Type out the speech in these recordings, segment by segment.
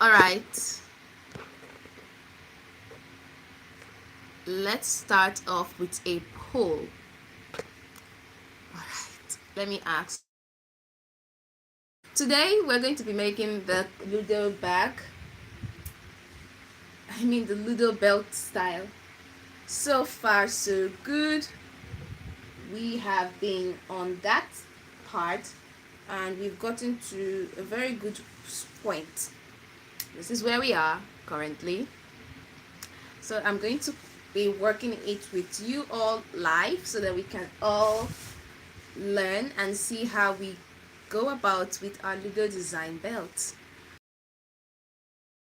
All right, let's start off with a poll. All right, let me ask. Today we're going to be making the Ludo bag. The Ludo belt style. So far, so good. We have been on that part and we've gotten to a very good point. This is where we are currently. So I'm going to be working it with you all live so that we can all learn and see how we go about with our Ludo design belt.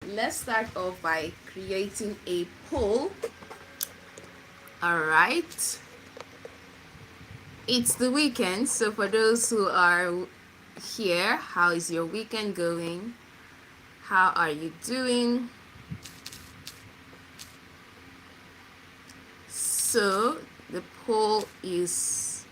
Let's start off by creating a poll. All right, it's the weekend, so for those who are here, how is your weekend going? How are you doing? So the poll is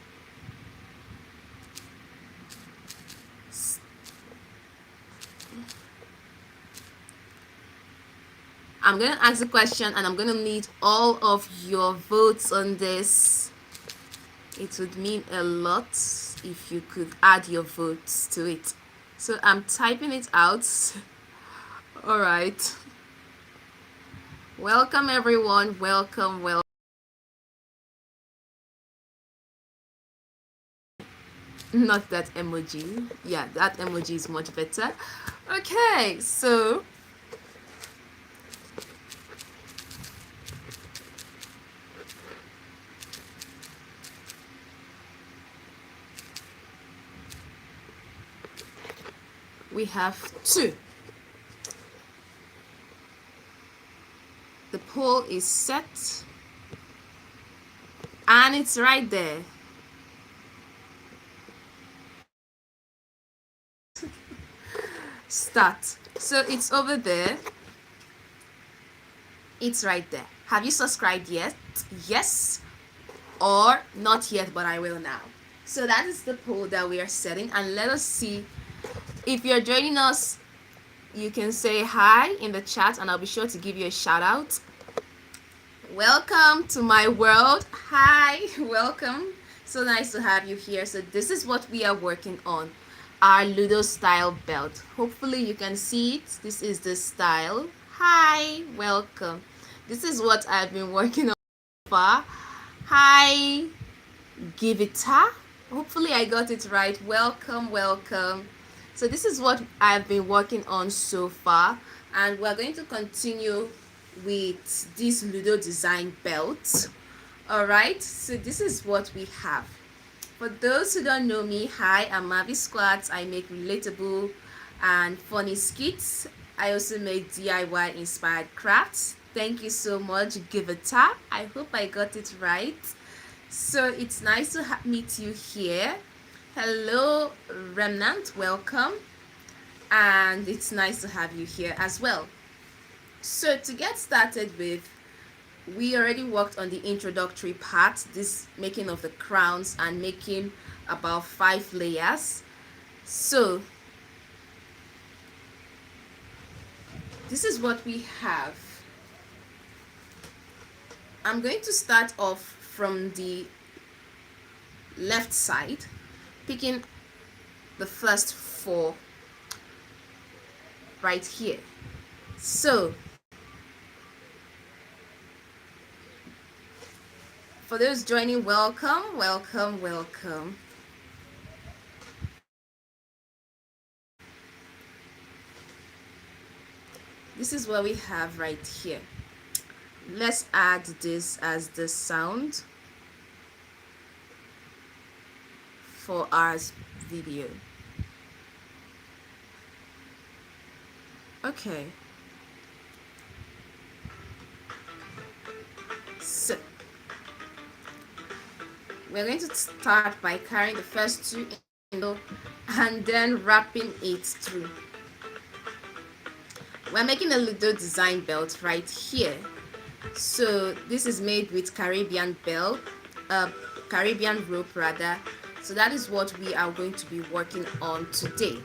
I'm going to ask the question and I'm going to need all of your votes on this. It would mean a lot if you could add your votes to it. So I'm typing it out. All right. Welcome everyone. Welcome. Not that emoji. Yeah, that emoji is much better. Okay, so we have 2. The poll is set and it's right there. Start. So it's over there. It's right there. Have you subscribed yet? Yes or not yet, but I will now. So that is the poll that we are setting, and let us see if you're joining us. You can say hi in the chat and I'll be sure to give you a shout out. Welcome to my world. Hi, welcome. So nice to have you here. So this is what we are working on, our Ludo style belt. Hopefully you can see it. This is the style. Hi, welcome. This is what I've been working on so far. Hi, give it a. Hopefully I got it right. Welcome. So this is what I've been working on so far, and we're going to continue with this Ludo design belt. All right, so this is what we have. For those who don't know me, hi, I'm Marvy Scoarts. I make relatable and funny skits. I also make DIY inspired crafts. Thank you so much. Give it a tap. I hope I got it right. So it's nice to meet you here. Hello, Remnant, welcome. And it's nice to have you here as well. So to get started with, we already worked on the introductory part, this making of the crowns and making about 5 layers. So this is what we have. I'm going to start off from the left side, picking the first 4 right here. So for those joining, welcome. This is what we have right here. Let's add this as the sound for our video. Okay. So we're going to start by carrying the first 2 and then wrapping it through. We're making a Ludo design belt right here. So this is made with Caribbean rope rather. So that is what we are going to be working on today.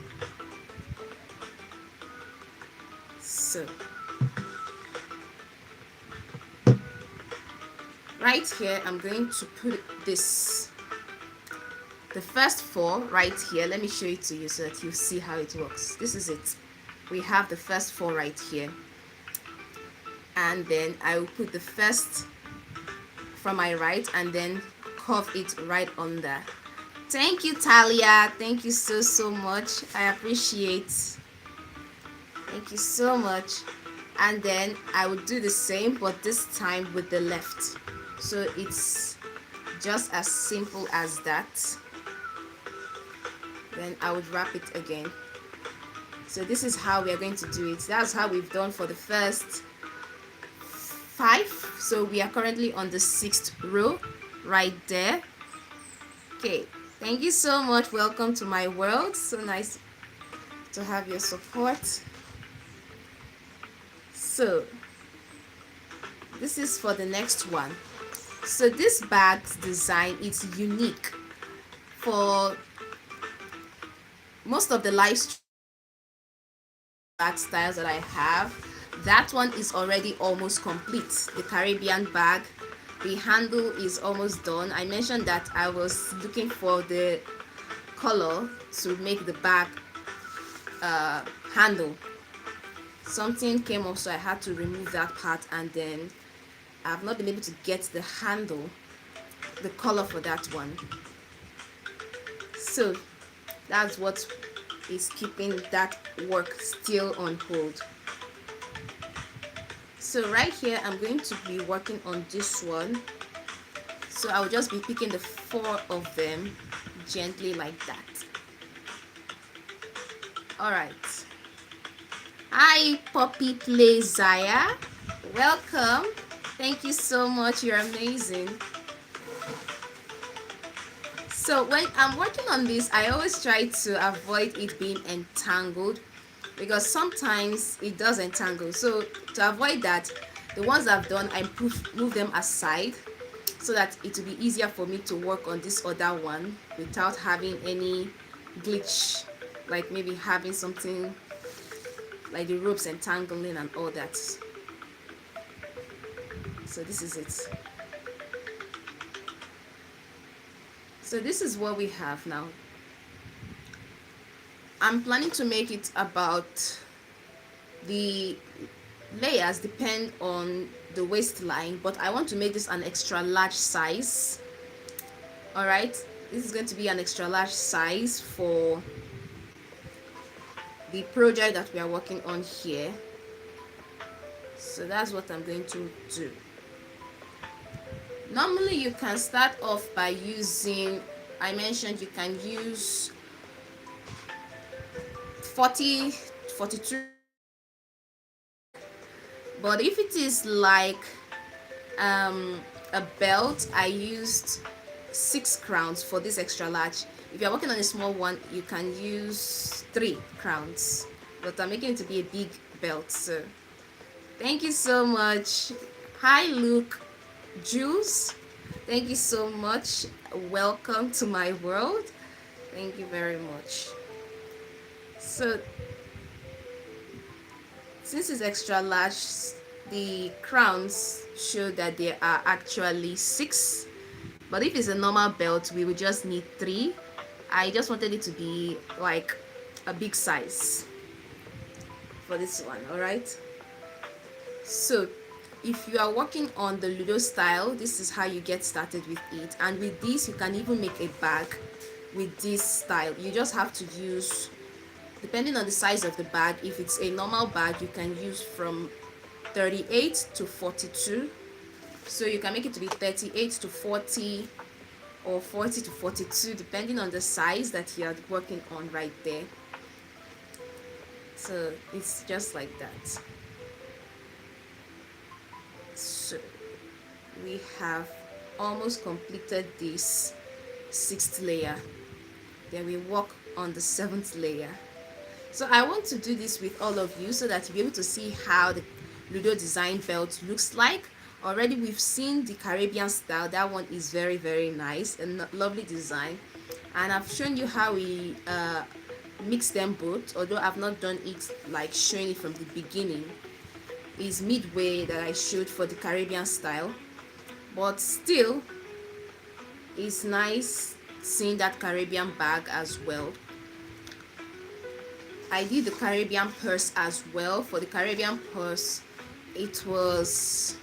So right here I'm going to put this, the first four right here. Let me show it to you so that you see how it works. This is it. We have the first four right here, and then I will put the first from my right and then curve it right under. Thank you, Talia. Thank you so much. I appreciate. Thank you so much. And then I will do the same, but this time with the left. So it's just as simple as that. Then I would wrap it again. So this is how we are going to do it. That's how we've done for the first 5. So we are currently on the 6th row right there. Okay, thank you so much. Welcome to my world. So nice to have your support. So this is for the next one. So this bag's design is unique. For most of the live bag styles that I have, that one is already almost complete. The Caribbean bag, the handle is almost done. I mentioned that I was looking for the color to make the bag handle. Something came up, so I had to remove that part, and then I've not been able to get the handle, the color for that one. So that's what is keeping that work still on hold. So right here I'm going to be working on this one. So I'll just be picking the 4 of them gently like that. Alright. Hi Poppy Play Zaya. Welcome. Thank you so much. You're amazing. So when I'm working on this, I always try to avoid it being entangled, because sometimes it does entangle. So to avoid that, the ones I've done, I move them aside so that it will be easier for me to work on this other one without having any glitch, like maybe having something like the ropes entangling and all that. So this is it. So this is what we have now. I'm planning to make it about, the layers depend on the waistline, but I want to make this an extra large size. Alright, this is going to be an extra large size for the project that we are working on here. So that's what I'm going to do. Normally you can start off by using, I mentioned you can use 40, 42, but if it is like a belt, I used 6 crowns for this extra large. If you're working on a small one, you can use 3 crowns, but I'm making it to be a big belt. So thank you so much. Hi Luke, Jules, thank you so much. Welcome to my world. Thank you very much. So since it's extra large, the crowns show that there are actually 6, but if it's a normal belt, we would just need 3. I just wanted it to be like a big size for this one. All right, so if you are working on the Ludo style, this is how you get started with it. And with this, you can even make a bag with this style. You just have to use, depending on the size of the bag, if it's a normal bag, you can use from 38 to 42. So you can make it to be 38 to 40 or 40 to 42, depending on the size that you are working on right there. So it's just like that. So we have almost completed this 6th layer. Then we work on the 7th layer. So I want to do this with all of you so that you'll be able to see how the Ludo design belt looks like. Already we've seen the Caribbean style. That one is very nice and lovely design. And I've shown you how we mix them both, although I've not done it like showing it from the beginning. Is midway that I showed for the Caribbean style, but still it's nice seeing that Caribbean bag as well. I did the Caribbean purse as well. For the Caribbean purse, it was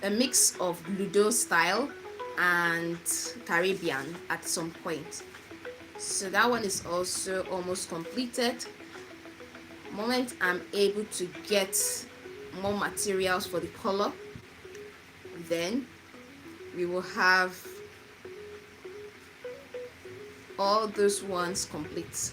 a mix of Ludo style and Caribbean at some point. So that one is also almost completed. Moment I'm able to get more materials for the color, then we will have all those ones complete.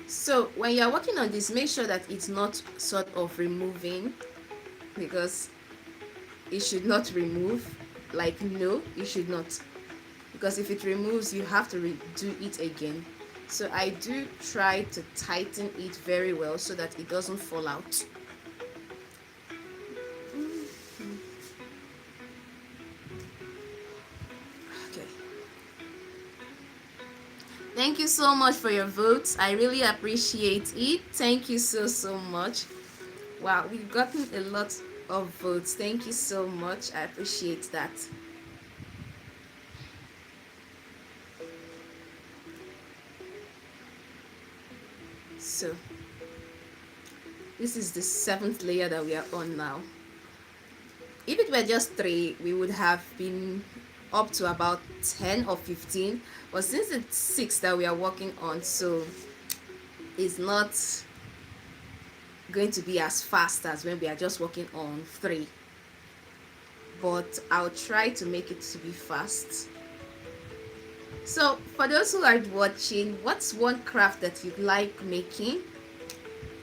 So when you're working on this, make sure that it's not sort of removing, because it should not remove. Like, no, it should not, because if it removes, you have to redo it again. So I do try to tighten it very well so that it doesn't fall out. Okay. Thank you so much for your votes. I really appreciate it. Thank you so much. Wow, we've gotten a lot of votes. Thank you so much. I appreciate that. So this is the 7th layer that we are on now. If it were just 3, we would have been up to about 10 or 15, but since it's 6 that we are working on, so it's not going to be as fast as when we are just working on 3, but I'll try to make it to be fast. So for those who are watching, what's one craft that you like making?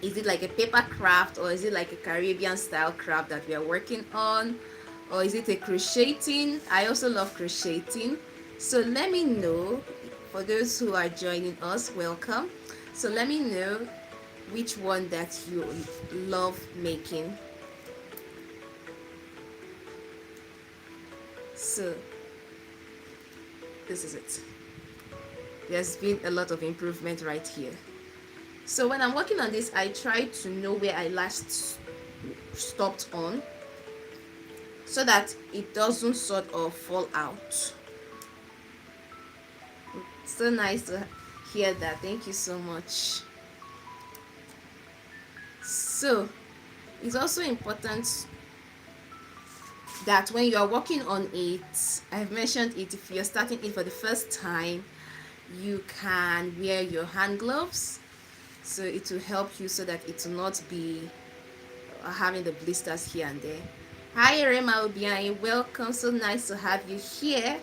Is it like a paper craft, or is it like a Caribbean style craft that we are working on, or is it a crocheting? I also love crocheting, so let me know. For those who are joining us, welcome. So let me know which one that you love making. So this is it. There's been a lot of improvement right here. So when I'm working on this, I try to know where I last stopped on, so that it doesn't sort of fall out. It's so nice to hear that. Thank you so much. So it's also important that when you are working on it, I've mentioned it, if you're starting it for the first time, you can wear your hand gloves, so it will help you so that it will not be having the blisters here and there. Hi Rema Obiani, welcome, so nice to have you here.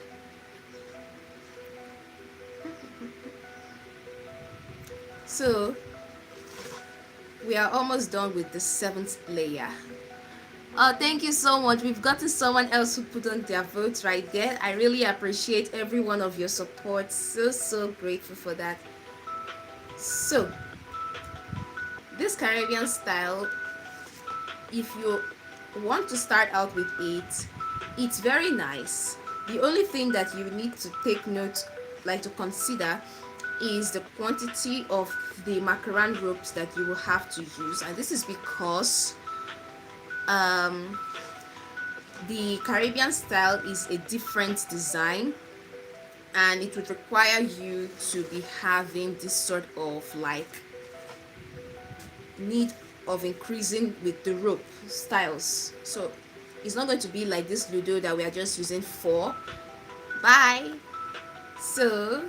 So we are almost done with the 7th layer. Oh, thank you so much. We've gotten someone else who put on their votes right there. I really appreciate every one of your support. So grateful for that. So this Caribbean style, if you want to start out with it, it's very nice. The only thing that you need to take note, like to consider, is the quantity of the macaron ropes that you will have to use, and this is because the Caribbean style is a different design, and it would require you to be having this sort of like need of increasing with the rope styles. So it's not going to be like this Ludo that we are just using 4. Bye. So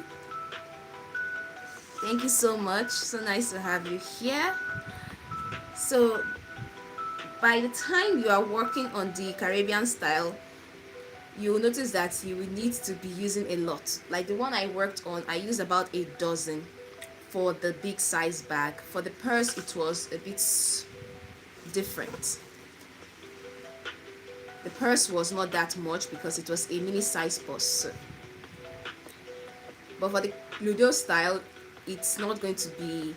thank you so much. So nice to have you here. So by the time you are working on the Caribbean style, you will notice that you will need to be using a lot. Like the one I worked on, I used about a dozen for the big size bag. For the purse, it was a bit different. The purse was not that much because it was a mini size purse. But for the Ludo style, it's not going to be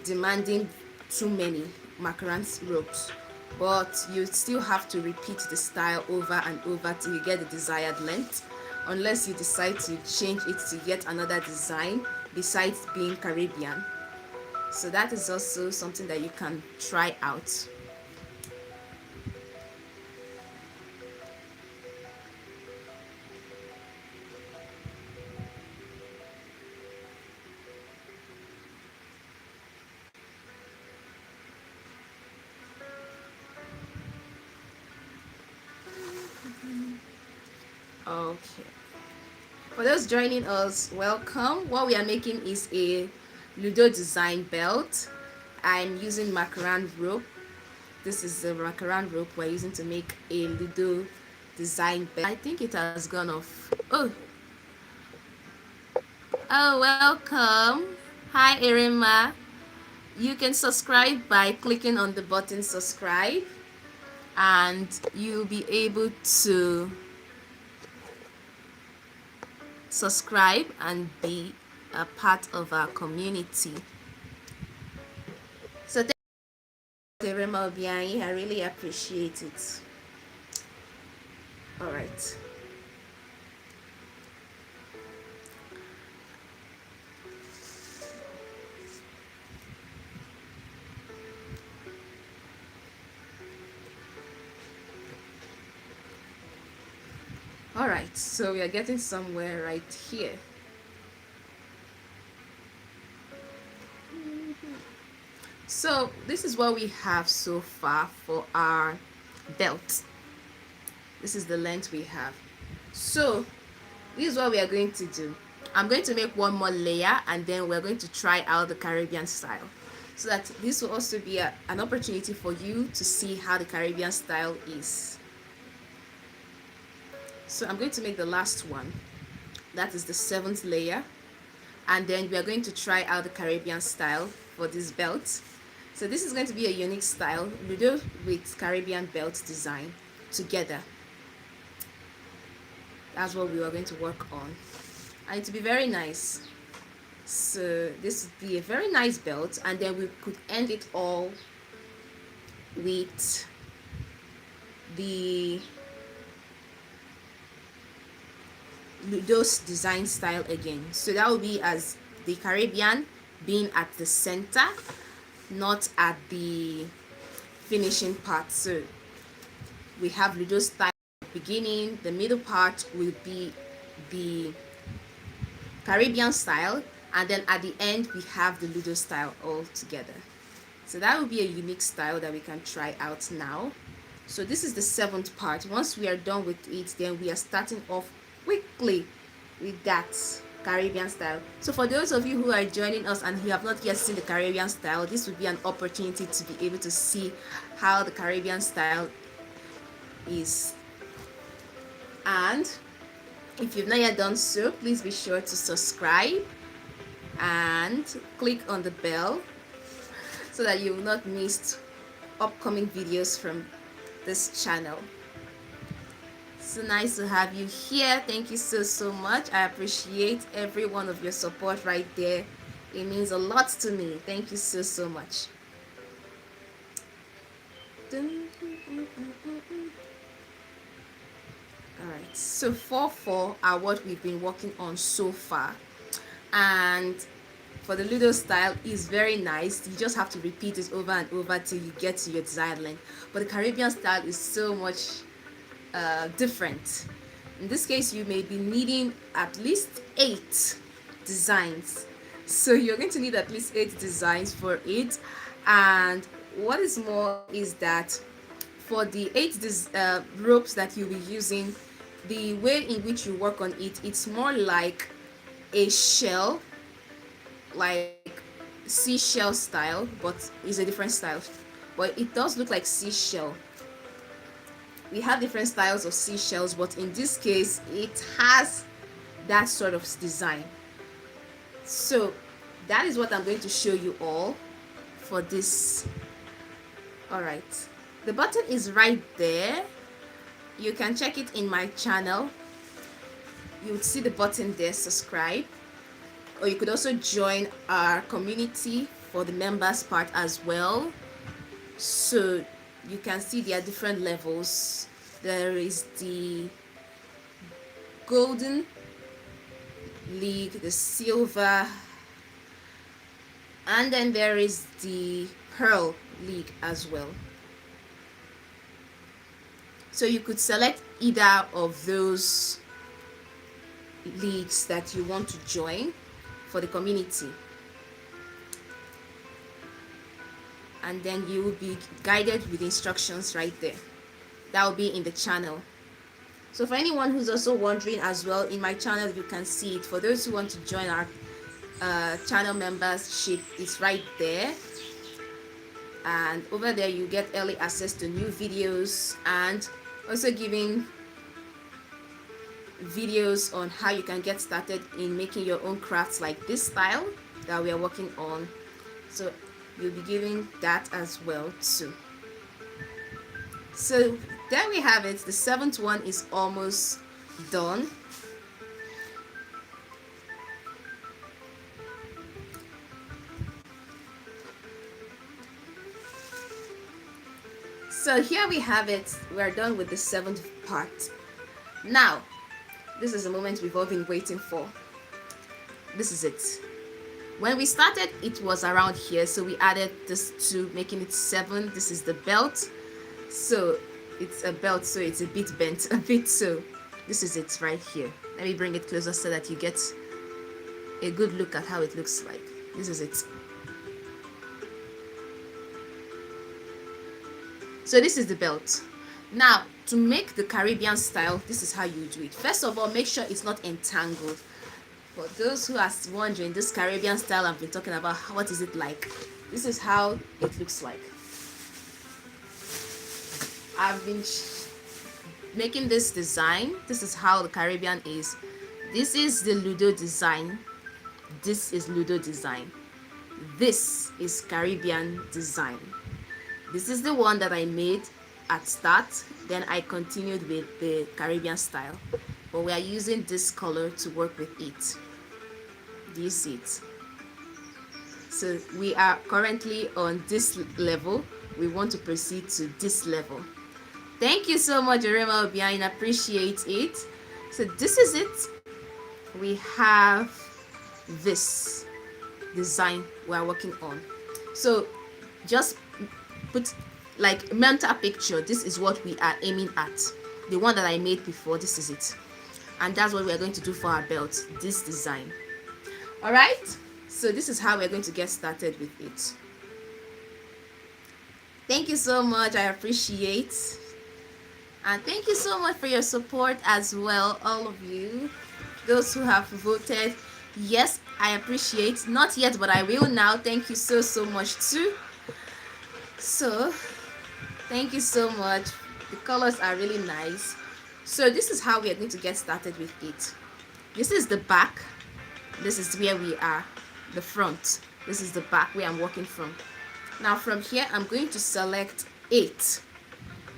demanding too many macaron ropes. but you still have to repeat the style over and over till you get the desired length, unless you decide to change it to yet another design besides being Caribbean. So that is also something that you can try out. Okay. For those joining us, welcome. What we are making is a Ludo design belt. I'm using macaron rope. This is the macaron rope we're using to make a Ludo design belt. I think it has gone off. Oh, welcome. Hi, Irima. You can subscribe by clicking on the button subscribe, and you'll be able to subscribe and be a part of our community. So thank you, Irima Obianyi. I really appreciate it. All right. All right, so we are getting somewhere right here. So this is what we have so far for our belt. This is the length we have. So this is what we are going to do. I'm going to make one more layer, and then we're going to try out the Caribbean style, so that this will also be an opportunity for you to see how the Caribbean style is. So I'm going to make the last one. That is the 7th layer, and then we are going to try out the Caribbean style for this belt. So this is going to be a unique style, Ludo with Caribbean belt design together. That's what we are going to work on, and to be very nice. So this would be a very nice belt, and then we could end it all with the Ludo's design style again. So that will be as the Caribbean being at the center, not at the finishing part. So we have Ludo's style at the beginning, the middle part will be the Caribbean style, and then at the end we have the Ludo style all together. So that will be a unique style that we can try out now. So this is the 7th part. Once we are done with it, then we are starting off quickly with that Caribbean style. So for those of you who are joining us and who have not yet seen the Caribbean style, this would be an opportunity to be able to see how the Caribbean style is. And if you've not yet done so, please be sure to subscribe and click on the bell so that you will not miss upcoming videos from this channel. So nice to have you here. Thank you so much. I appreciate every one of your support right there. It means a lot to me. Thank you so much. Alright, so 4-4 are what we've been working on so far, and for the Ludo style is very nice. You just have to repeat it over and over till you get to your desired length. But the Caribbean style is so much different. In this case, you may be needing at least 8 designs. So you're going to need at least 8 designs for it. And what is more is that for the 8 ropes that you'll be using, the way in which you work on it, it's more like a shell, like seashell style, but it's a different style. But it does look like seashell. We have different styles of seashells, but in this case it has that sort of design. So that is what I'm going to show you all for this. All right, the button is right there. You can check it in my channel. You would see the button there, subscribe, or you could also join our community for the members part as well. So you can see there are different levels. There is the golden league, the silver, and then there is the pearl league as well. So you could select either of those leagues that you want to join for the community, and then you will be guided with instructions right there. That will be in the channel. So for anyone who's also wondering as well, in my channel you can see it. For those who want to join our channel membership, it's right there, and over there you get early access to new videos, and also giving videos on how you can get started in making your own crafts like this style that we are working on. So you'll be giving that as well too. So there we have it. The 7th one is almost done. So here we have it. We're done with the 7th part. Now, this is the moment we've all been waiting for. This is it. When we started, it was around here, so we added this to making it 7. This is the belt. So it's a belt, so it's a bit bent a bit. So this is it right here. Let me bring it closer so that you get a good look at how it looks like. This is it. So this is the belt. Now, to make the Caribbean style, this is how you do it. First of all, make sure it's not entangled. For those who are wondering, this Caribbean style I've been talking about, what is it like? This is how it looks like. I've been making this design. This is how the Caribbean is. This is the Ludo design. This is Ludo design. This is Caribbean design. This is the one that I made at start, then I continued with the Caribbean style, but we are using this color to work with it. Do you see it? So we are currently on this level. We want to proceed to this level. Thank you so much, Orema Obiain. Appreciate it. So this is it. We have this design we are working on. So just put like mental picture. This is what we are aiming at. The one that I made before, this is it. And that's what we are going to do for our belt, this design. All right, so this is how we're going to get started with it. Thank you so much. I appreciate, and thank you so much for your support as well, all of you, those who have voted. Yes, I appreciate. Not yet, but I will now. Thank you so much too. So thank you so much. The colors are really nice. So this is how we are going to get started with it. This is the back. This is where we are. The front. This is the back where I'm working from. Now from here, I'm going to select 8.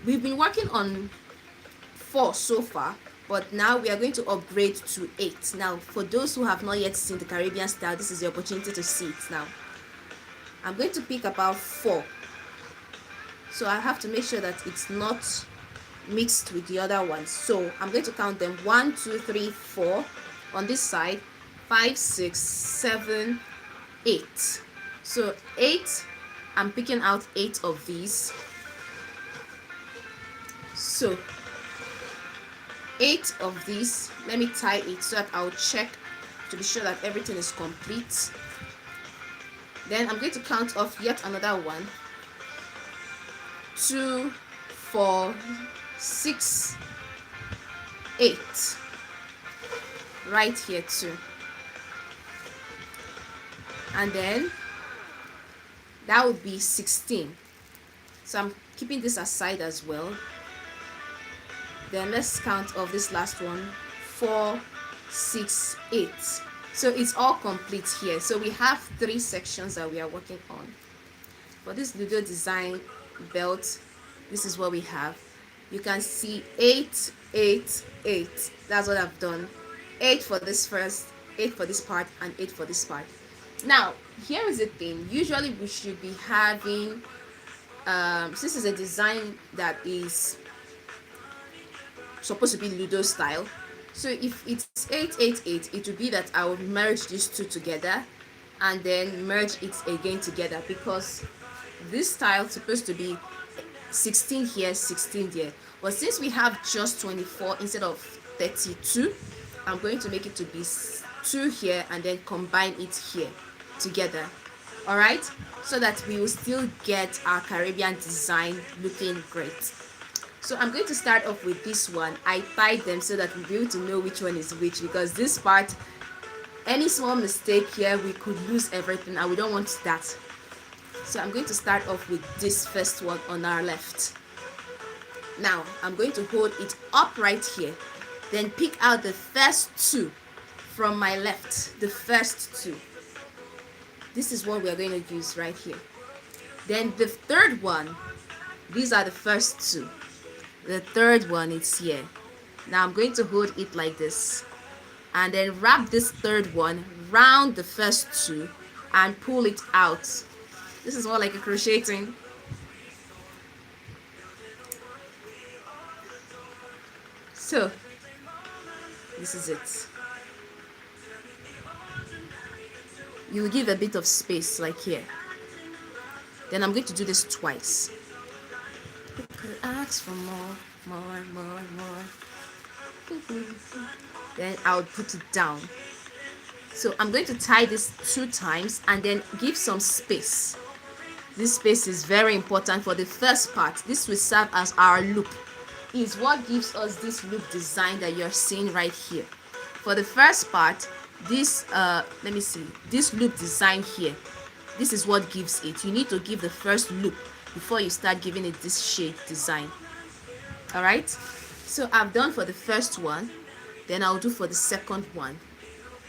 We've been working on 4 so far, but now we are going to upgrade to 8. Now, for those who have not yet seen the Caribbean style, this is the opportunity to see it now. I'm going to pick about 4. So I have to make sure that it's not mixed with the other ones. So I'm going to count them 1, 2, 3, 4 on this side, 5, 6, 7, 8. So 8, I'm picking out 8 of these. So 8 of these, let me tie it so that I'll check to be sure that everything is complete. Then I'm going to count off yet another one. 2, 4, 6, 8. Right here too. And then that would be 16. So I'm keeping this aside as well. Then let's count off this last one. 4, 6, 8. So it's all complete here. So we have 3 sections that we are working on. For this Ludo design belt, this is what we have. You can see 8, 8, 8. That's what I've done. 8 for this first, 8 for this part, and 8 for this part. Now, here is the thing. Usually we should be having This is a design that is supposed to be Ludo style. So if it's 888, it would be that I will merge these two together and then merge it again together, because this style is supposed to be 16 here, 16 there. But since we have just 24 instead of 32, I'm going to make it to be 2 here and then combine it here together. All right, so that we will still get our Caribbean design looking great. So I'm going to start off with this one. I tied them so that we'll be able to know which one is which, because this part, any small mistake here, we could lose everything and we don't want that. So I'm going to start off with this first one on our left. Now I'm going to hold it up right here, then pick out the first two from my left, the first two. This is what we are going to use right here. Then the third one, these are the first two. The third one is here. Now I'm going to hold it like this and then wrap this third one round the first two and pull it out. This is more like a crocheting. So this is it. You will give a bit of space like here. Then I'm going to do this twice. Ask for more. Then I'll put it down. So I'm going to tie this 2 times and then give some space. This space is very important for the first part. This will serve as our loop. Is what gives us this loop design that you're seeing right here. For the first part, this this loop design here, this is what gives it. You need to give the first loop before you start giving it this shade design. All right, so I've done for the first one, then I'll do for the second one.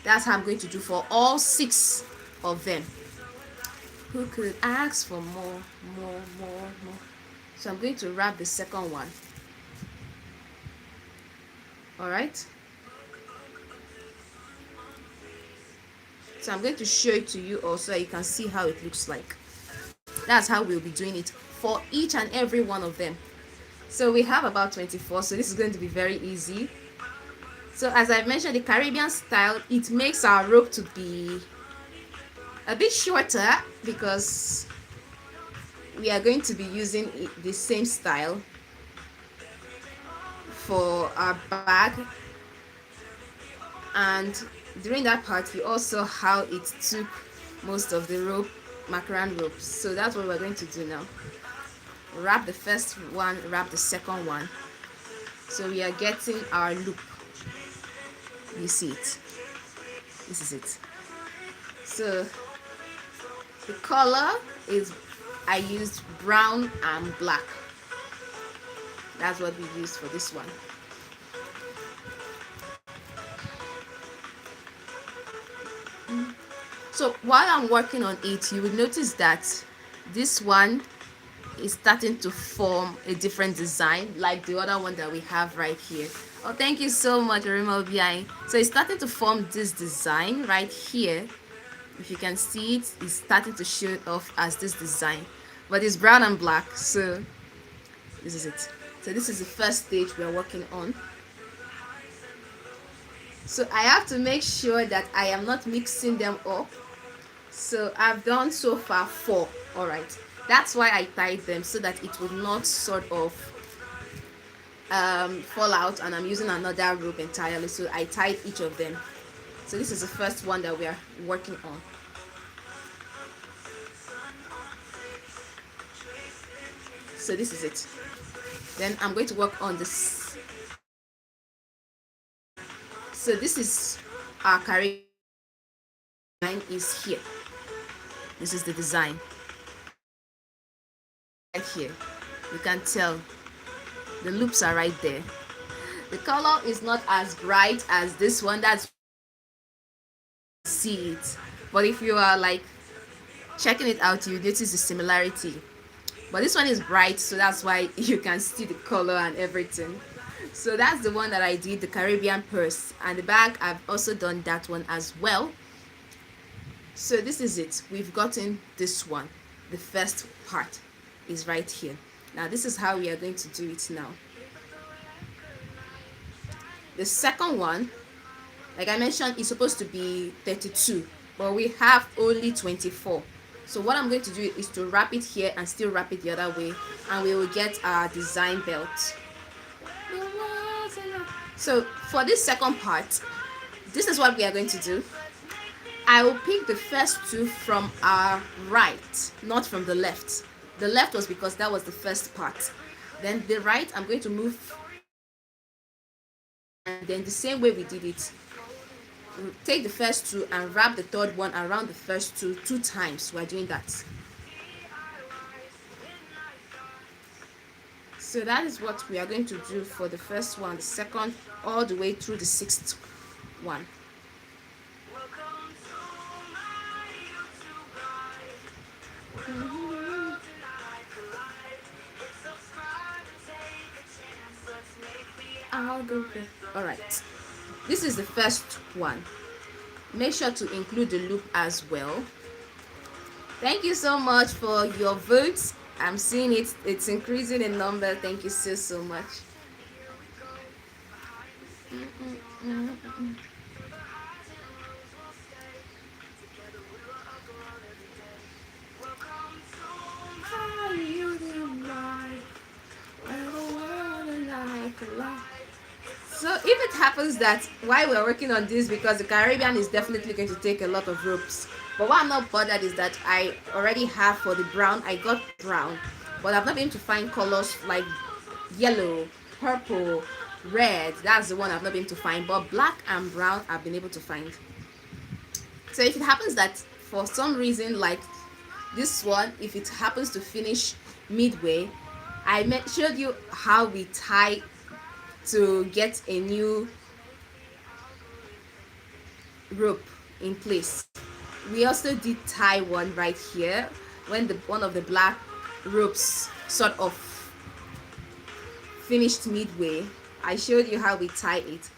That's how I'm going to do for all 6 of them. Who could ask for more? So I'm going to wrap the second one. All right, so I'm going to show it to you also so you can see how it looks like. That's how we'll be doing it for each and every one of them. So we have about 24, so this is going to be very easy. So as I've mentioned, the Caribbean style, it makes our rope to be a bit shorter because we are going to be using the same style for our bag. And during that part, you also how it took most of the rope, macaron ropes. So that's what we're going to do now. Wrap the first one, wrap the second one. So we are getting our loop. You see it. This is it. So the color is, I used brown and black. That's what we used for this one. So while I'm working on it, you will notice that this one is starting to form a different design like the other one that we have right here. Oh, thank you so much, Rima Obiai. So it's starting to form this design right here. If you can see it, it's starting to show off as this design, but it's brown and black. So this is it. So this is the first stage we are working on. So I have to make sure that I am not mixing them up. So I've done so far 4. All right, that's why I tied them, so that it would not sort of fall out, and I'm using another rope entirely. So I tied each of them. So this is the first one that we are working on. So this is it. Then I'm going to work on this. So this is our Caribbean design is here. This is the design. Right here, you can tell the loops are right there. The color is not as bright as this one. That's see it. But if you are like checking it out, you notice the similarity. But this one is bright, so that's why you can see the color and everything. So that's the one that I did, the Caribbean purse. And the bag, I've also done that one as well. So this is it. We've gotten this one, the first part. is right here. Now this is how we are going to do it now. The second one, like I mentioned, is supposed to be 32, but we have only 24. So what I'm going to do is to wrap it here and still wrap it the other way, and we will get our design belt. So for this second part, this is what we are going to do. I will pick the first two from our right, not from the left. The left was because that was the first part. Then the right, I'm going to move, and then the same way we did it, take the first two and wrap the third one around the first two times. We're doing that. So that is what we are going to do for the first one, the second, all the way through the sixth one. All right, this is the first one. Make sure to include the loop as well. Thank you so much for your votes. I'm seeing it's increasing in number. Thank you so much. So if it happens that while we're working on this, because the Caribbean is definitely going to take a lot of ropes, but what I'm not bothered is that I already have for the brown, I got brown, but I've not been able to find colors like yellow, purple, red. That's the one I've not been able to find, but black and brown I've been able to find. So if it happens that for some reason, like this one, if it happens to finish midway, I showed you how we tie to get a new rope in place. We also did tie one right here when one of the black ropes sort of finished midway. I showed you how we tie it.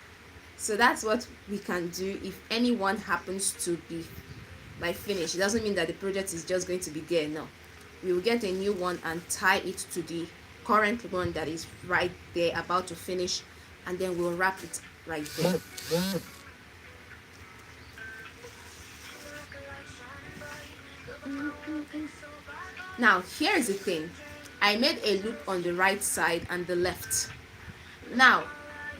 So that's what we can do if anyone happens to be like finished. It doesn't mean that the project is just going to be there. No, we will get a new one and tie it to the current one that is right there about to finish, and then we'll wrap it right there. Now here's the thing, I made a loop on the right side and the left. Now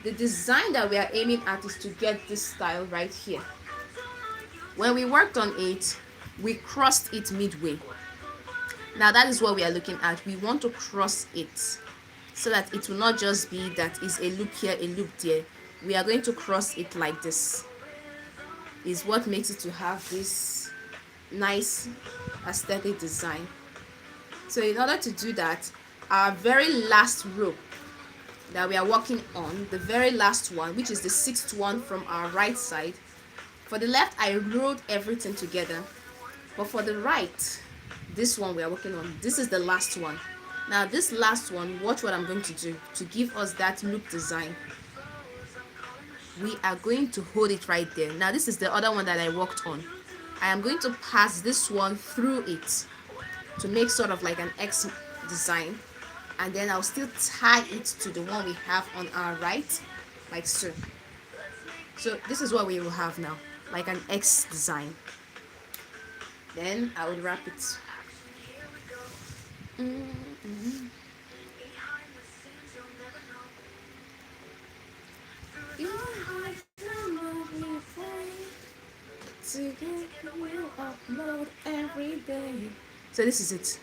the design that we are aiming at is to get this style right here. When we worked on it, we crossed it midway. Now that is what we are looking at. We want to cross it so that it will not just be that is a loop here, a loop there. We are going to cross it like this. Is what makes it to have this nice aesthetic design. So in order to do that, our very last rope that we are working on, the very last one, which is the sixth one from our right side, for the left I rolled everything together, but for the right, this one we are working on, this is the last one. Now this last one, watch what I'm going to do to give us that loop design. We are going to hold it right there. Now this is the other one that I worked on. I am going to pass this one through it to make sort of like an X design, and then I'll still tie it to the one we have on our right, like so. So this is what we will have now, like an X design. Then I will wrap it. So this is it.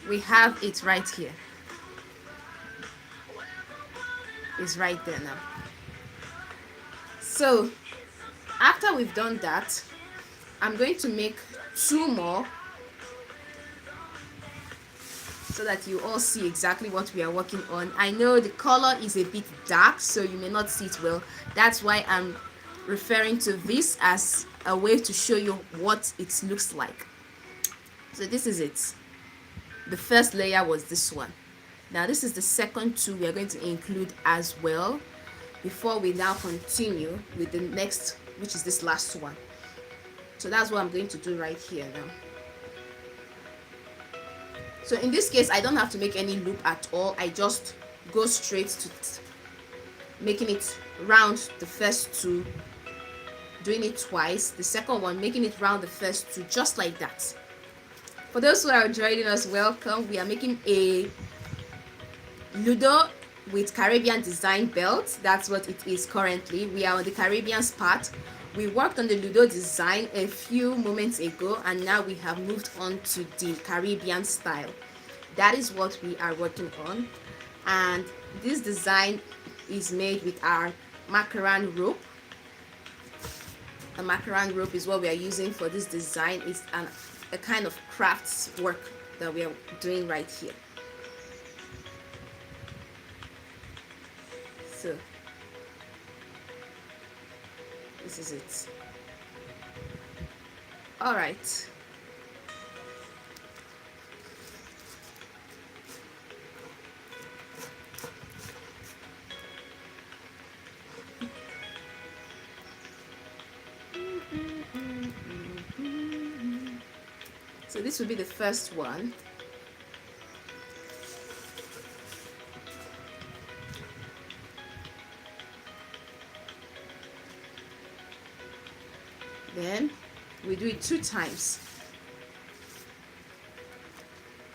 We have it right here. It's right there now. So after we've done that, I'm going to make two more so that you all see exactly what we are working on. I know the color is a bit dark, so you may not see it well. That's why I'm referring to this as a way to show you what it looks like. So this is it. The first layer was this one. Now this is the second two we are going to include as well before we now continue with the next, which is this last one. So that's what I'm going to do right here now. So in this case, I don't have to make any loop at all. I just go straight to making it round the first two, doing it twice, the second one making it round the first two, just like that. For those who are joining us, welcome. We are making a Ludo with Caribbean design belt. That's what it is currently. We are on the Caribbean part. We worked on the Ludo design a few moments ago, and now we have moved on to the Caribbean style. That is what we are working on, and this design is made with our macaron rope. A macaron rope is what we are using for this design. It's a kind of crafts work that we are doing right here. So this is it. All right. So this will be the first one. Then we do it 2 times.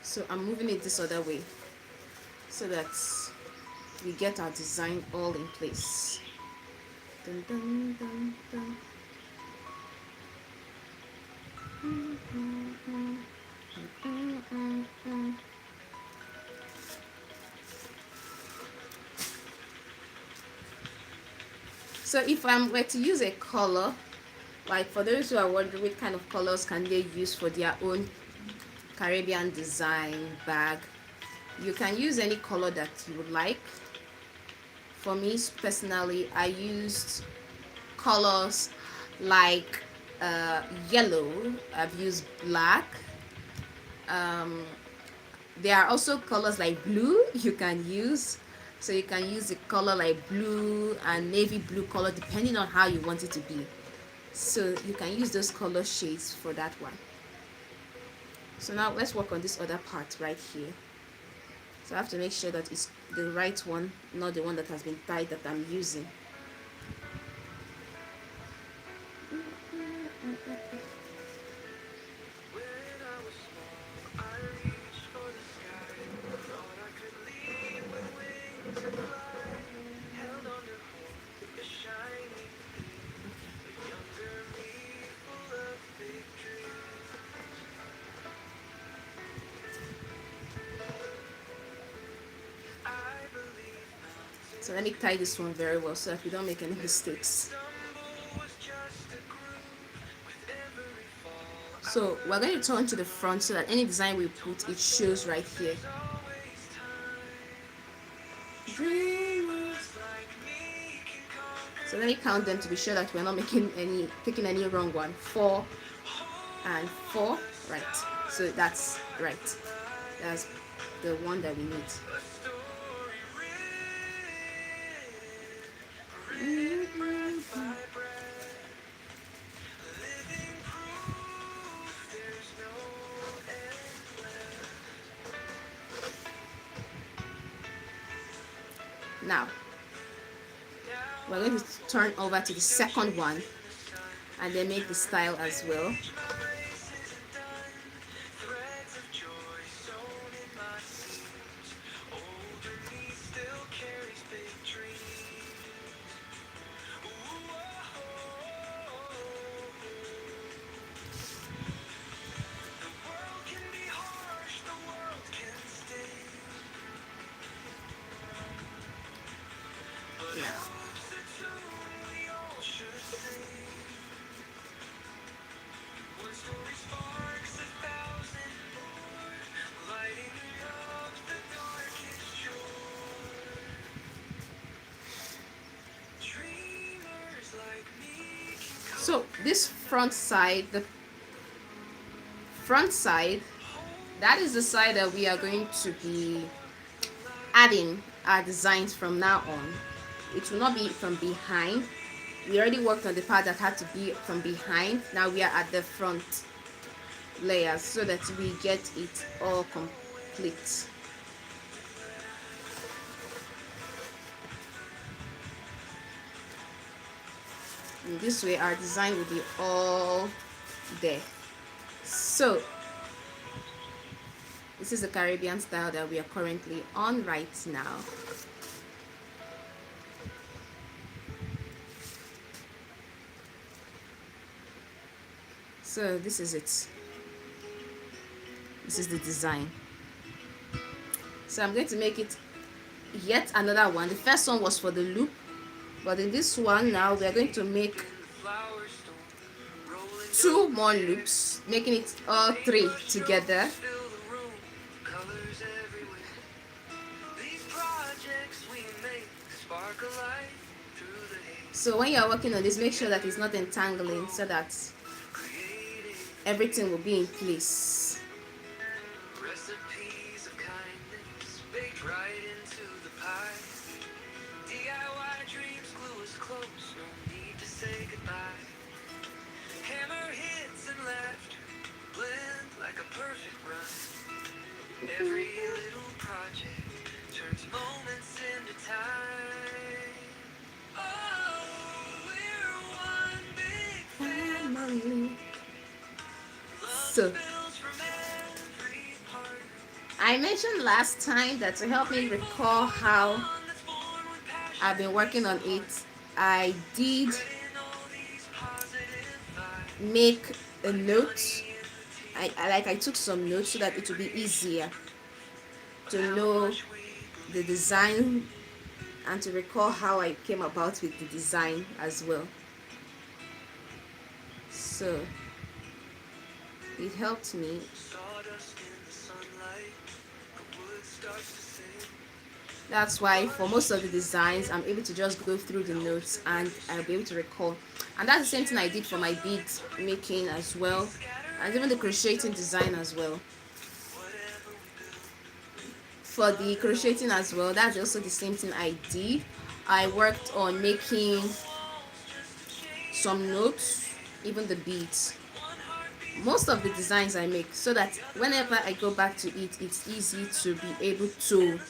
So I'm moving it this other way so that we get our design all in place. Dun, dun, dun, dun. So if I were to use a color, like for those who are wondering what kind of colors can they use for their own Caribbean design bag, you can use any color that you would like. For me personally, I used colors like yellow. I've used black. There are also colors like blue you can use. So you can use a color like blue and navy blue color depending on how you want it to be. So you can use those color shades for that one. So now let's work on this other part right here. So I have to make sure that it's the right one, not the one that has been tied that I'm using. So let me tie this one very well so that we don't make any mistakes. So we're going to turn to the front so that any design we put, it shows right here. So let me count them to be sure that we're not picking any wrong one. 4 and 4, right? So that's right. That's the one that we need. Now we're going to turn over to the second one and then make the style as well. So this front side, the front side, that is the side that we are going to be adding our designs from now on. It will not be from behind. We already worked on the part that had to be from behind. Now we are at the front layers so that we get it all complete. In this way our design will be all there. So this is the Caribbean style that we are currently on right now. So this is it. This is the design. So I'm going to make it yet another one. The first one was for the loop, but in this one now we are going to make 2 more loops, making it all 3 together. So when you are working on this, make sure that it's not entangling so that everything will be in place. Recipes of kindness baked right into the pie. DIY dreams glue us close, no need to say goodbye. Hammer hits and laughter blend like a perfect run. Every little project turns moments into time. Oh, we're one big family. So I mentioned last time that to help me recall how I've been working on it, I did make a note. I took some notes so that it would be easier to know the design and to recall how I came about with the design as well. So it helped me. That's why for most of the designs I'm able to just go through the notes and I'll be able to recall. And that's the same thing I did for my bead making as well, and even the crocheting design as well. For the crocheting as well, that's also the same thing I did. I worked on making some notes, even the beads. Most of the designs I make, so that whenever I go back to it, it's easy to be able to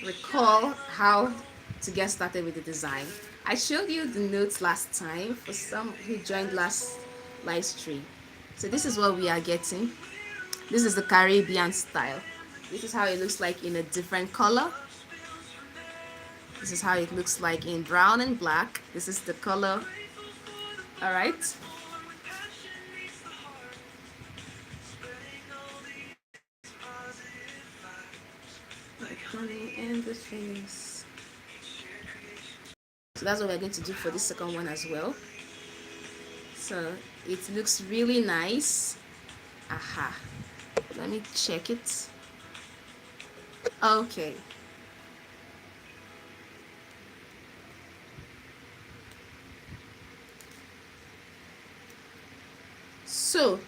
recall how to get started with the design. I showed you the notes last time for some who joined last live stream. So this is what we are getting. This is the Caribbean style. This is how it looks like in a different color. This is how it looks like in brown and black. This is the color. All right. And the face. So that's what we're going to do for this second one as well. So it looks really nice. Aha. Let me check it. Okay. So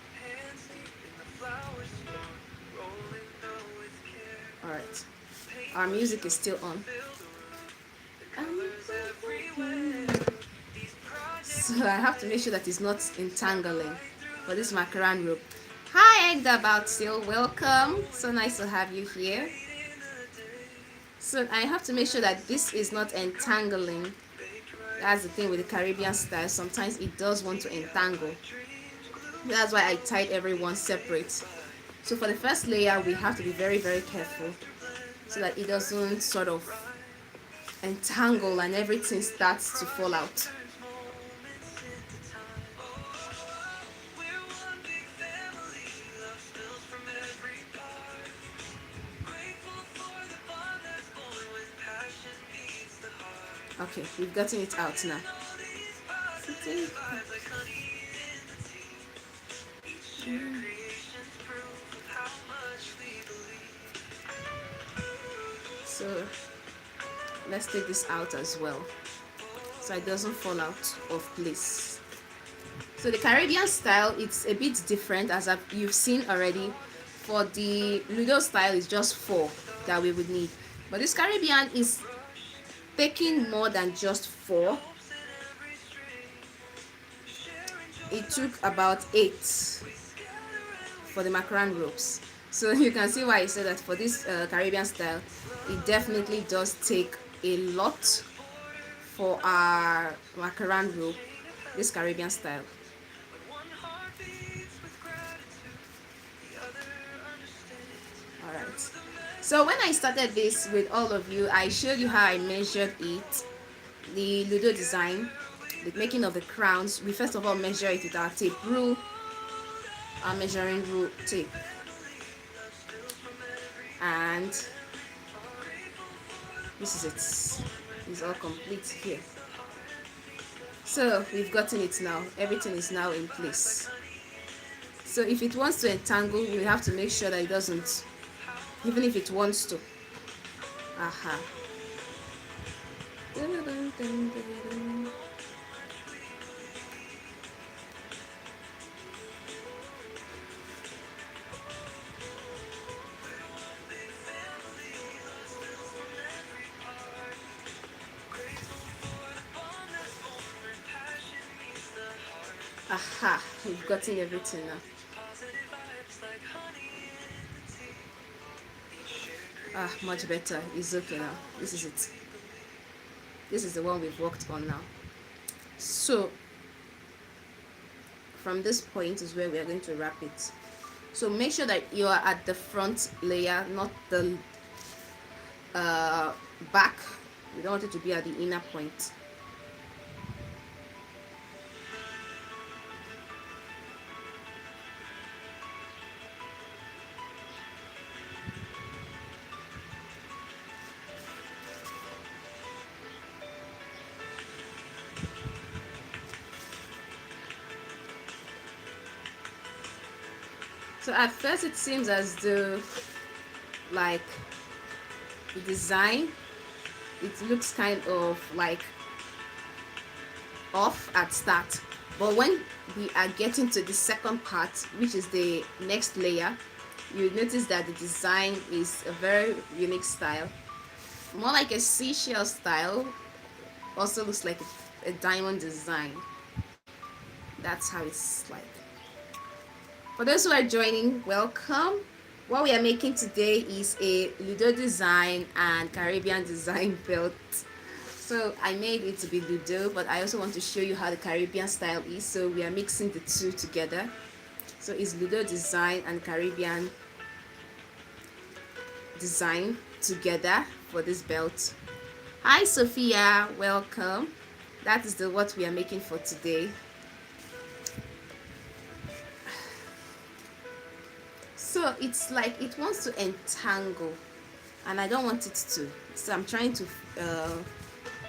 all right, our music is still on. So I have to make sure that it's not entangling for this macaron rope. Hi Egdabout still, welcome. So nice to have you here. So I have to make sure that this is not entangling. That's the thing with the Caribbean style. Sometimes it does want to entangle. That's why I tied everyone separate. So for the first layer, we have to be very, very careful so that it doesn't sort of entangle and everything starts to fall out. Okay, we've gotten it out now. So let's take this out as well so it doesn't fall out of place. So the Caribbean style, it's a bit different as you've seen already. For the Ludo style, it's just 4 that we would need, but this Caribbean is taking more than just 4. It took about 8 for the macaron ropes. So you can see why I said that for this Caribbean style, it definitely does take a lot for our macaron rope, this Caribbean style. Alright. So when I started this with all of you, I showed you how I measured it, the Ludo design, the making of the crowns. We first of all measure it with our tape rule, our measuring rule tape. And this is it. It's all complete here. So we've gotten it now. Everything is now in place. So if it wants to entangle, we have to make sure that it doesn't, even if it wants to. Aha. Aha, we've gotten everything now. Ah, much better. It's okay now. This is it. This is the one we've worked on now. So from this point is where we are going to wrap it. So make sure that you are at the front layer, not the back. We don't want it to be at the inner point. So at first it seems as though like the design, it looks kind of like off at start, but when we are getting to the second part, which is the next layer, you notice that the design is a very unique style, more like a seashell style, also looks like a diamond design. That's how it's like. For those who are joining, welcome. What we are making today is a Ludo design and Caribbean design belt. So I made it to be Ludo, but I also want to show you how the Caribbean style is. So we are mixing the two together. So it's Ludo design and Caribbean design together for this belt. Hi Sophia, welcome. That is the what we are making for today. So it's like it wants to entangle and I don't want it to. So I'm trying to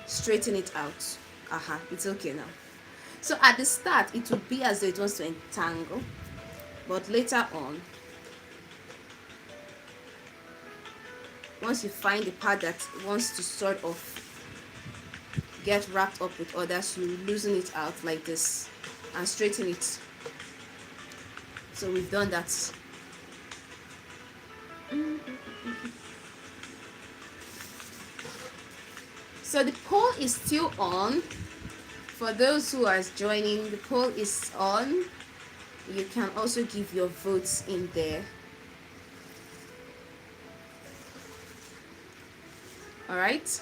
straighten it out. Aha, it's okay now. So at the start it would be as though it wants to entangle, but later on, once you find the part that wants to sort of get wrapped up with others, you loosen it out like this and straighten it. So we've done that. So the poll is still on. For those who are joining, the poll is on. You can also give your votes in there. All right.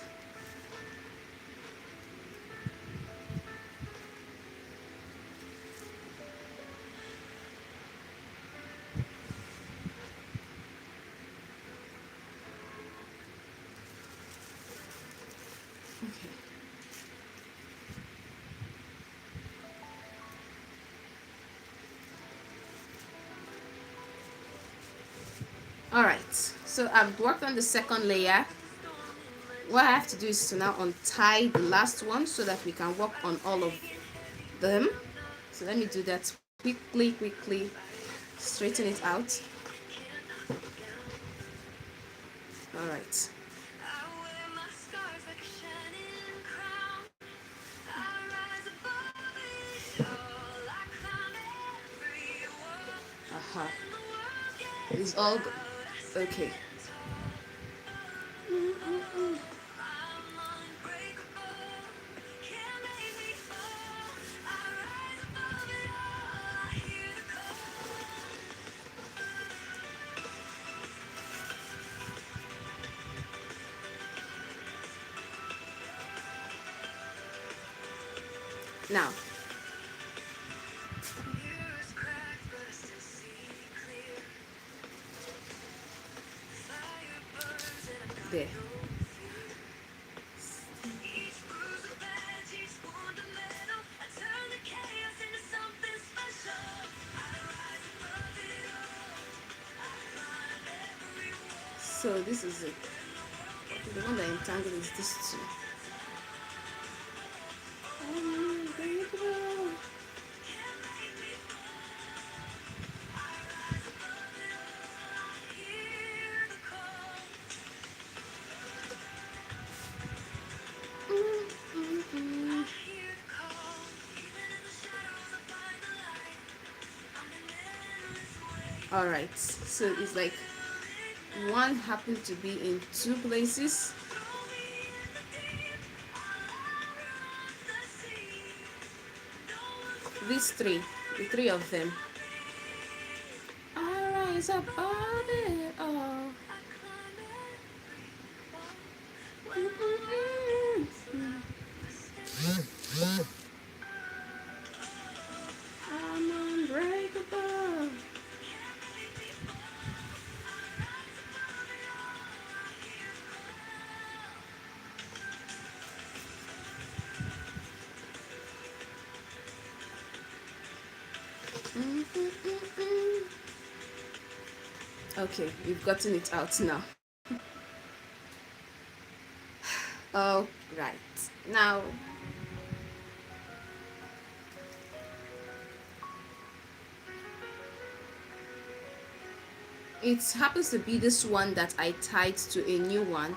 Okay. All right. So I've worked on the second layer. What I have to do is to now untie the last one so that we can work on all of them. So let me do that quickly straighten it out. All right. Aha. It's all good. Okay. Now, there. So this is it. The one that entangled is this two. All right, so it's like one happened to be in two places. These three, the three of them. I rise above it all. I'm unbreakable. Okay, we've gotten it out now. Oh, right. Now, it happens to be this one that I tied to a new one.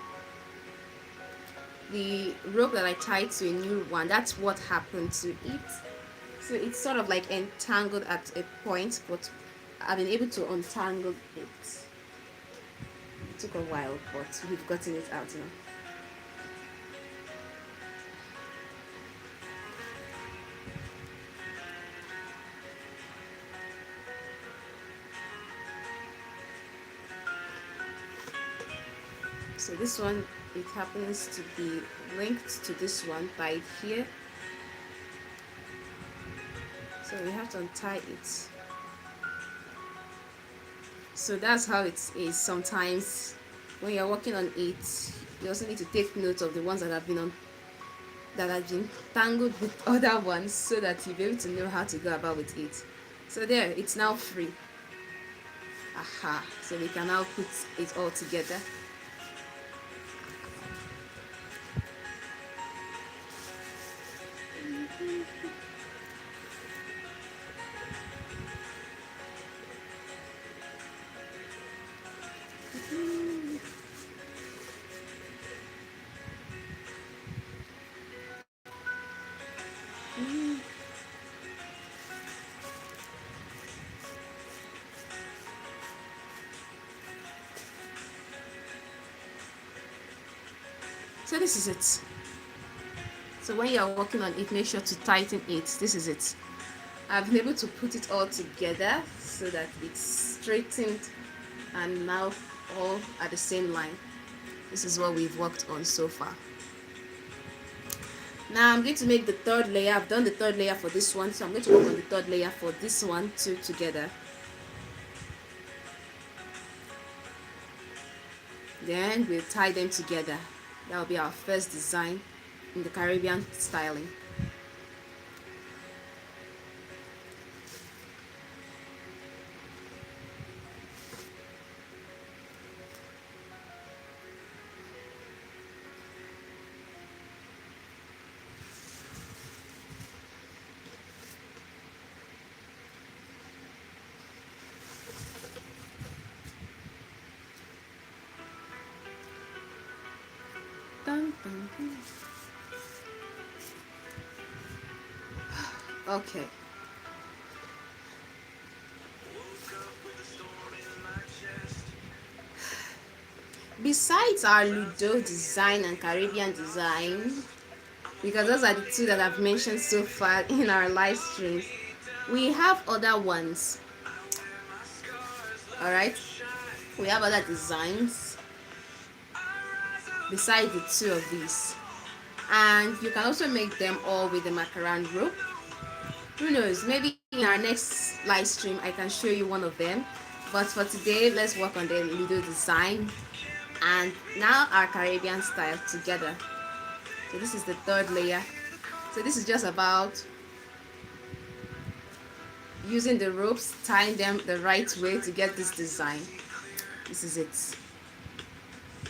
The rope that I tied to a new one, that's what happened to it. So it's sort of like entangled at a point, but I've been able to untangle it. It took a while, but we've gotten it out now. So this one, it happens to be linked to this one tied here. So we have to untie it. So that's how it is. Sometimes when you're working on it, you also need to take note of the ones that have been tangled with other ones, so that you'll be able to know how to go about with it. So there, it's now free. Aha! So we can now put it all together. So this is it. So when you are working on it, make sure to tighten it. This is it. I've been able to put it all together so that it's straightened and now all at the same line. This is what we've worked on so far. Now I'm going to make the third layer. I've done the third layer for this one, so I'm going to work on the third layer for this one too together. Then we'll tie them together. That will be our first design in the Caribbean styling. Dun, dun, dun. Okay. Besides our Ludo design and Caribbean design, because those are the two that I've mentioned so far in our live streams, we have other ones. Alright? We have other designs besides the two of these. And you can also make them all with the macaron rope. Who knows, maybe in our next live stream I can show you one of them, but for today let's work on the Ludo design and now our Caribbean style together. So this is the third layer. So this is just about using the ropes, tying them the right way to get this design. This is it.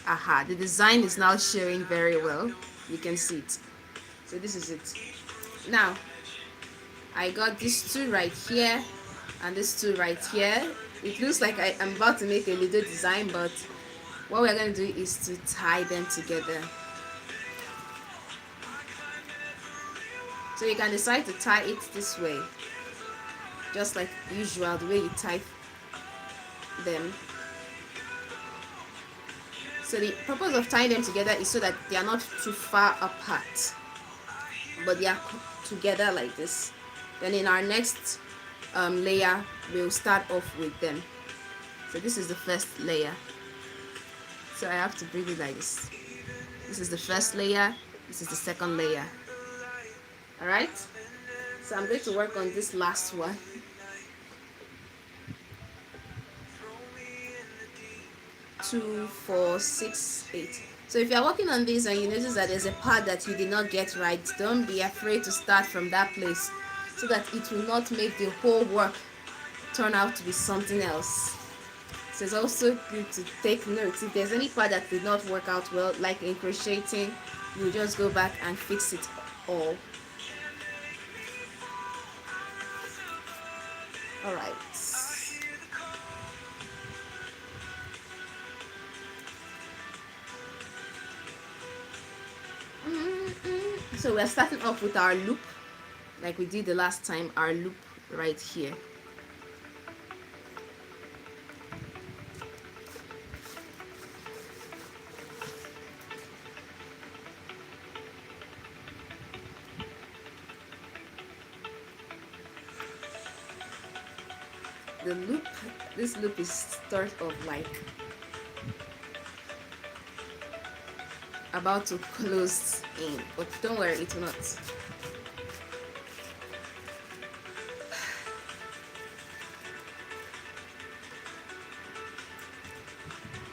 Aha, the design is now showing very well. You can see it. So this is it. Now I got these two right here and these two right here. It looks like I'm about to make a little design, but what we're going to do is to tie them together. So you can decide to tie it this way, just like usual, the way you tie them. So the purpose of tying them together is so that they are not too far apart, but they are together like this. Then in our next layer, we'll start off with them. So this is the first layer. So I have to bring it like this. This is the first layer. This is the second layer. Alright? So I'm going to work on this last one. 2, 4, 6, 8. So if you're working on this and you notice that there's a part that you did not get right, don't be afraid to start from that place so that it will not make the whole work turn out to be something else. So it's also good to take notes. If there's any part that did not work out well, like in crocheting, you just go back and fix it all. Alright. So we're starting off with our loop, like we did the last time, our loop right here. The loop, this loop is sort of like about to close in, but don't worry, it will not.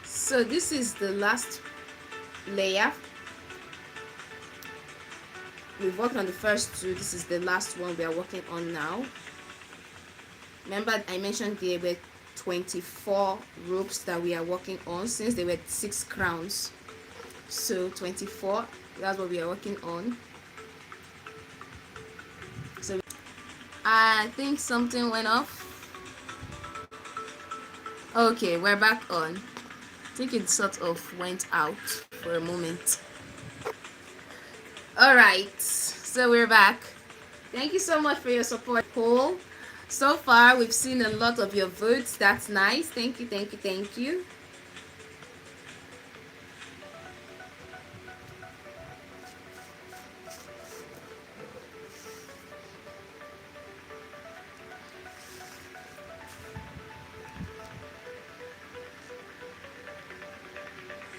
So this is the last layer. We've worked on the first two. This is the last one we are working on now. Remember I mentioned there were 24 ropes that we are working on since there were 6 crowns. So 24, that's what we are working on. So I think something went off. Okay, we're back on. I think it sort of went out for a moment. Alright, so we're back. Thank you so much for your support poll. So far we've seen a lot of your votes. That's nice. Thank you, thank you, thank you.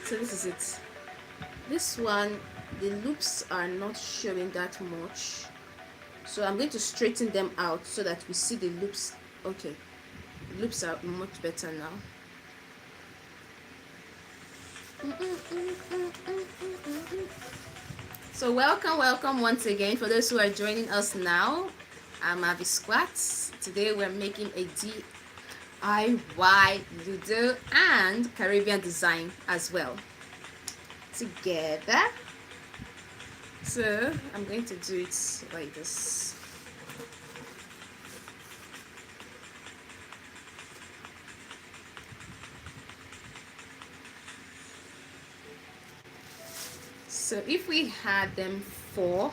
So this is it. This one, the loops are not showing that much, so I'm going to straighten them out so that we see the loops. Okay, the loops are much better now. So welcome once again for those who are joining us now. I'm Marvy Scoarts. Today we're making a DIY Ludo and Caribbean design as well together. So I'm going to do it like this. So if we had them 4,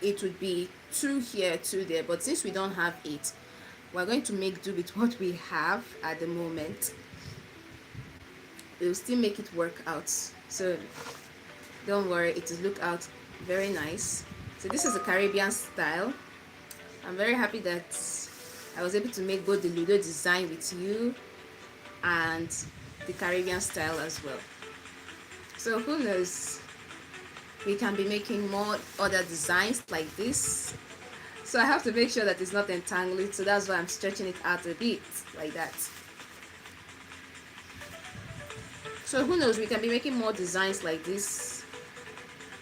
it would be 2 here, 2 there, but since we don't have 8, we're going to make do with what we have at the moment. We'll still make it work out, so don't worry, it will look out very nice. So this is a Caribbean style. I'm very happy that I was able to make both the Ludo design with you and the Caribbean style as well. So who knows, we can be making more other designs like this. So I have to make sure that it's not entangling, so that's why I'm stretching it out a bit like that. So who knows, we can be making more designs like this.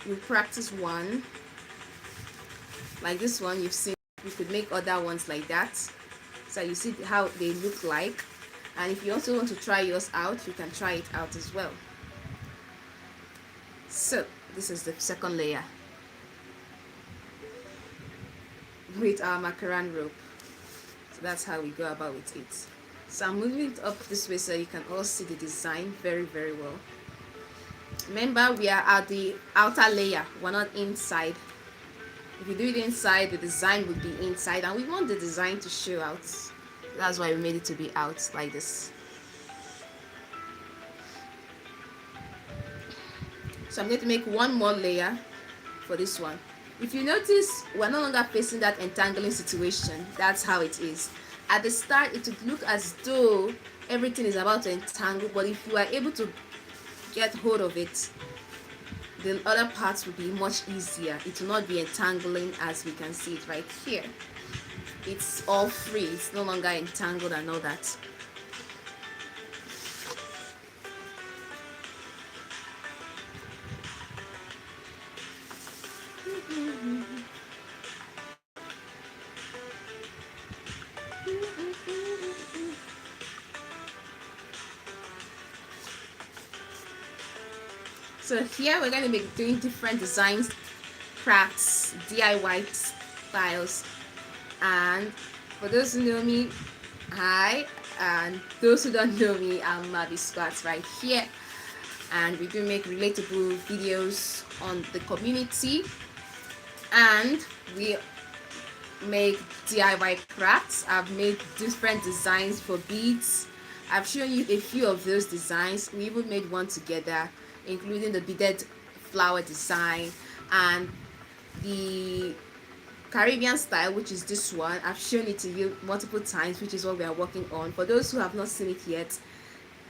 You practice one like this one you've seen, you could make other ones like that, so you see how they look like. And if you also want to try yours out, you can try it out as well. So this is the second layer with our macaron rope. So that's how we go about with it. So I'm moving it up this way so you can all see the design very well. Remember, we are at the outer layer, we're not inside. If you do it inside, the design would be inside, and we want the design to show out. That's why we made it to be out like this. So I'm going to make one more layer for this one. If you notice, we're no longer facing that entangling situation. That's how it is. At the start, it would look as though everything is about to entangle, but if you are able to get hold of it, the other parts will be much easier. It will not be entangling, as we can see it right here. It's all free, it's no longer entangled and all that. So here we're going to be doing different designs, crafts, DIY styles. And for those who know me, hi. And those who don't know me, I'm Marvy Scoarts right here. And we do make relatable videos on the community. And we make DIY crafts. I've made different designs for beads. I've shown you a few of those designs. We even made one together, including the beaded flower design and the Caribbean style, which is this one. I've shown it to you multiple times, which is what we are working on. For those who have not seen it yet,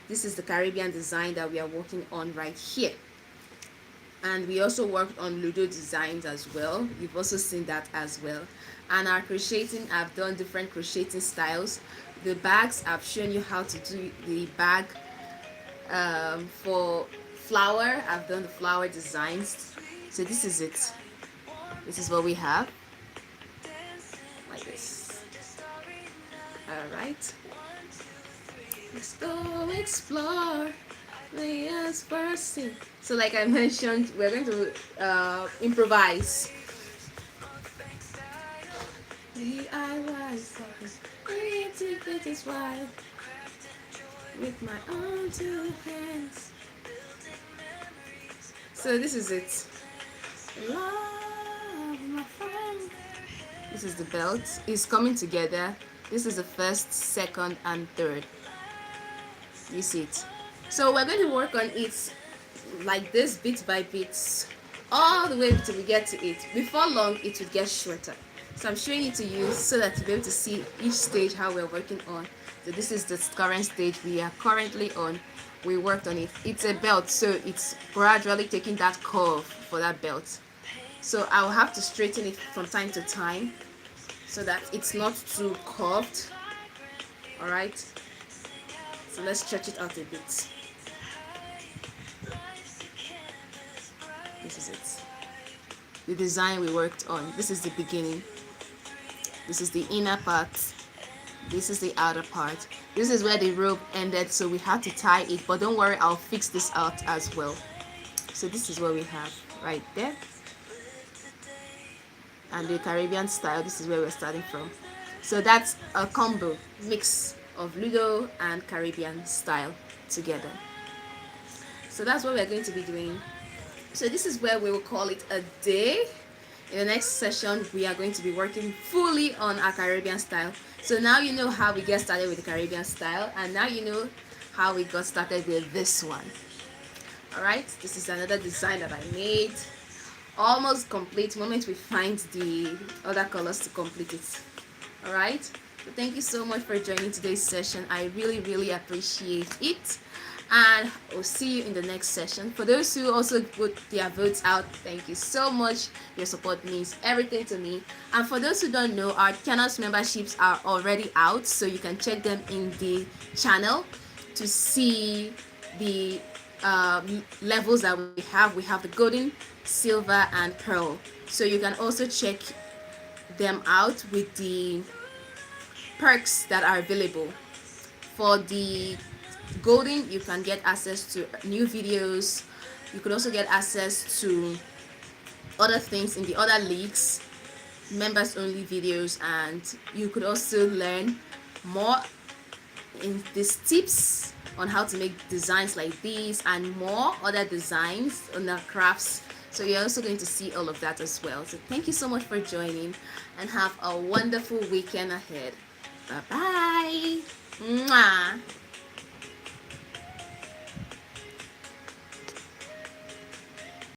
this is the Caribbean design that we are working on right here. And we also worked on Ludo designs as well. You've also seen that as well. And our crocheting, I've done different crocheting styles. The bags, I've shown you how to do the bag. For flower, I've done the flower designs. So this is it. This is what we have. Like this. Alright. Let's go explore. Layers bursting. So like I mentioned, we're going to improvise. DIY creativity is wild. With my own two hands. So this is it. Love, my friend. This is the belt. It's coming together. This is the first, second, and third. You see it. So we're going to work on it like this, bit by bit, all the way till we get to it. Before long, it will get shorter. So I'm showing it to you so that you'll be able to see each stage how we're working on. So this is the current stage we are currently on. We worked on it. It's a belt, so it's gradually taking that curve for that belt. So I'll have to straighten it from time to time so that it's not too curved. Alright, so let's stretch it out a bit. This is it. The design we worked on. This is the beginning. This is the inner part. This is the outer part. This is where the rope ended, so we had to tie it, but don't worry, I'll fix this out as well. So this is what we have right there. And the Caribbean style, this is where we're starting from. So that's a combo mix of Ludo and Caribbean style together. So that's what we're going to be doing. So this is where we will call it a day. In the next session, we are going to be working fully on our Caribbean style. So now you know how we get started with the Caribbean style, and now you know how we got started with this one. Alright, this is another design that I made. Almost complete. The moment we find the other colors to complete it. Alright, so thank you so much for joining today's session. I really appreciate it. And we'll see you in the next session. For those who also put their votes out, thank you so much. Your support means everything to me. And for those who don't know, our channel's memberships are already out, so you can check them in the channel to see the levels that we have. We have the golden, silver, and pearl. So you can also check them out with the perks that are available. For the golden, you can get access to new videos. You could also get access to other things in the other leagues, members only videos, and you could also learn more in these tips on how to make designs like these and more other designs on the crafts. So you're also going to see all of that as well. So thank you so much for joining and have a wonderful weekend ahead. Bye bye. Mwah.